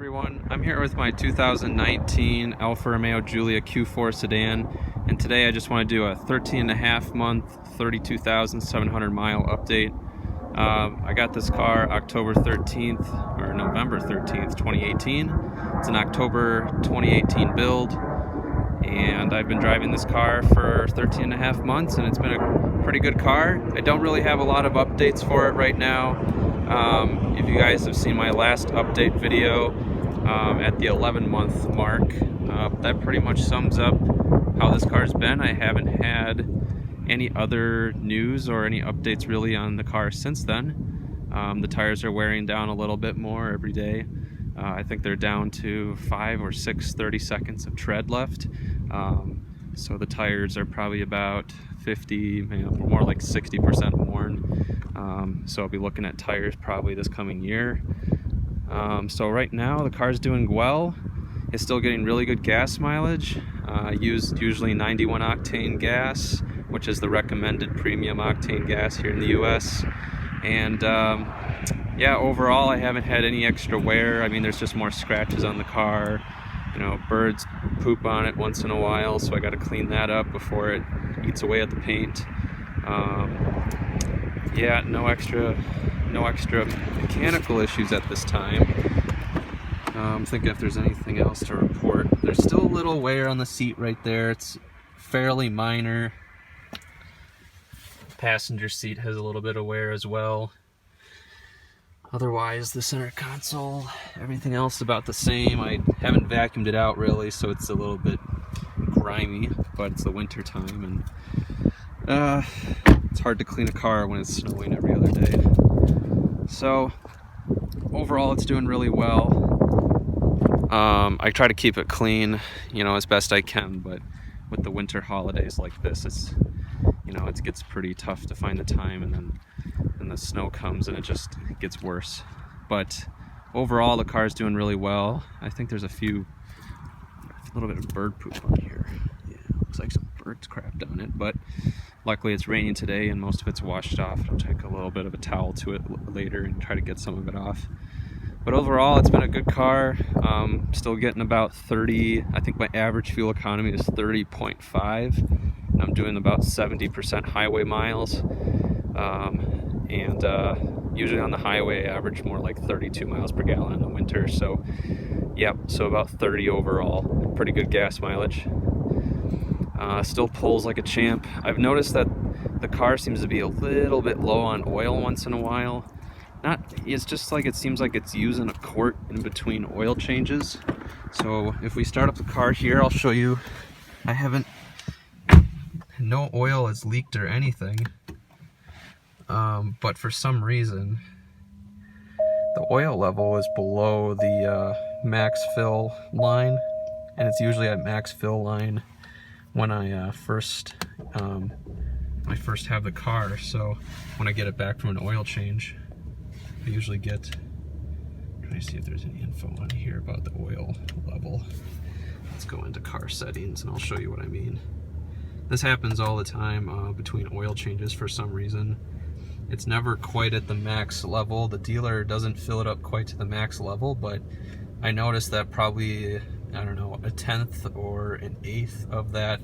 everyone, I'm here with my 2019 Alfa Romeo Giulia Q4 sedan, and today I just want to do a 13.5 month, 32,700 mile update. I got this car October 13th, or November 13th, 2018. It's an October 2018 build, and I've been driving this car for 13.5 months, and it's been a pretty good car. I don't really have a lot of updates for it right now. If you guys have seen my last update video at the 11-month mark, that pretty much sums up how this car's been. I haven't had any other news or any updates really on the car since then. The tires are wearing down a little bit more every day. I think they're down to 5 or 6 30 of tread left. So the tires are probably about 50, more like 60% worn. So I'll be looking at tires probably this coming year. So right now the car's doing well. It's still getting really good gas mileage. I use usually 91 octane gas, which is the recommended premium octane gas here in the US. And yeah, overall I haven't had any extra wear. I mean, there's just more scratches on the car. You know, birds poop on it once in a while, so I got to clean that up before it eats away at the paint. Yeah, no extra mechanical issues at this time. I'm thinking if there's anything else to report. There's still a little wear on the seat right there. It's fairly minor. Passenger seat has a little bit of wear as well. Otherwise, the center console, everything else about the same. I haven't vacuumed it out really, so it's a little bit grimy, but it's the winter time, and it's hard to clean a car when it's snowing every other day. So overall, it's doing really well. I try to keep it clean, you know, as best I can, but with the winter holidays like this, it's, you know, it gets pretty tough to find the time, and then the snow comes and it just gets worse. But overall, the car's doing really well. I think there's a little bit of bird poop on here. Yeah, looks like some birds crapped on it, but luckily it's raining today and most of it's washed off. I'll take a little bit of a towel to it later and try to get some of it off. But overall, it's been a good car. Still getting about 30, I think my average fuel economy is 30.5. And I'm doing about 70% highway miles. Usually on the highway, I average more like 32 miles per gallon in the winter. So, yep, so about 30 overall. Pretty good gas mileage. Still pulls like a champ. I've noticed that the car seems to be a little bit low on oil once in a while. It's just like it seems like it's using a quart in between oil changes. So if we start up the car here, I'll show you. No oil has leaked or anything. But for some reason, the oil level is below the max fill line, and it's usually at max fill line when I first have the car. So when I get it back from an oil change, I usually get, trying to see if there's any info on here about the oil level. Let's go into car settings and I'll show you what I mean. This happens all the time between oil changes for some reason. It's never quite at the max level. The dealer doesn't fill it up quite to the max level, but I noticed that probably, I don't know, 1/10 or 1/8 of that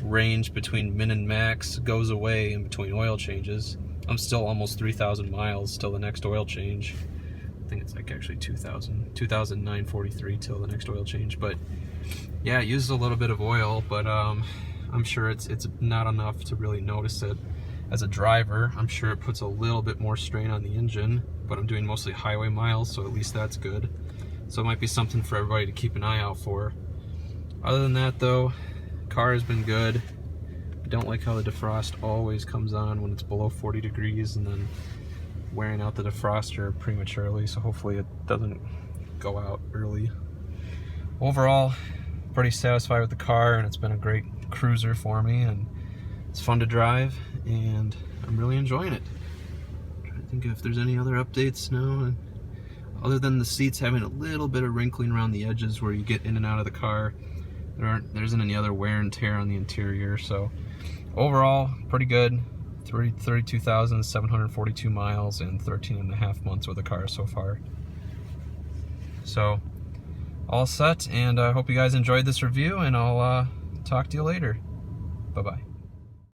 range between min and max goes away in between oil changes. I'm still almost 3,000 miles till the next oil change. I think it's like actually 2,943 till the next oil change. But yeah, it uses a little bit of oil, but I'm sure it's not enough to really notice it. As a driver, I'm sure it puts a little bit more strain on the engine, but I'm doing mostly highway miles, so at least that's good. So it might be something for everybody to keep an eye out for. Other than that though, car has been good. I don't like how the defrost always comes on when it's below 40 degrees and then wearing out the defroster prematurely, so hopefully it doesn't go out early. Overall, pretty satisfied with the car, and it's been a great cruiser for me, and it's fun to drive, and I'm really enjoying it. I'm trying to think if there's any other updates now, other than the seats having a little bit of wrinkling around the edges where you get in and out of the car. There isn't any other wear and tear on the interior, so overall, pretty good. 32,742 miles and 13.5 months with the car so far. So all set, and I hope you guys enjoyed this review, and I'll talk to you later. Bye-bye.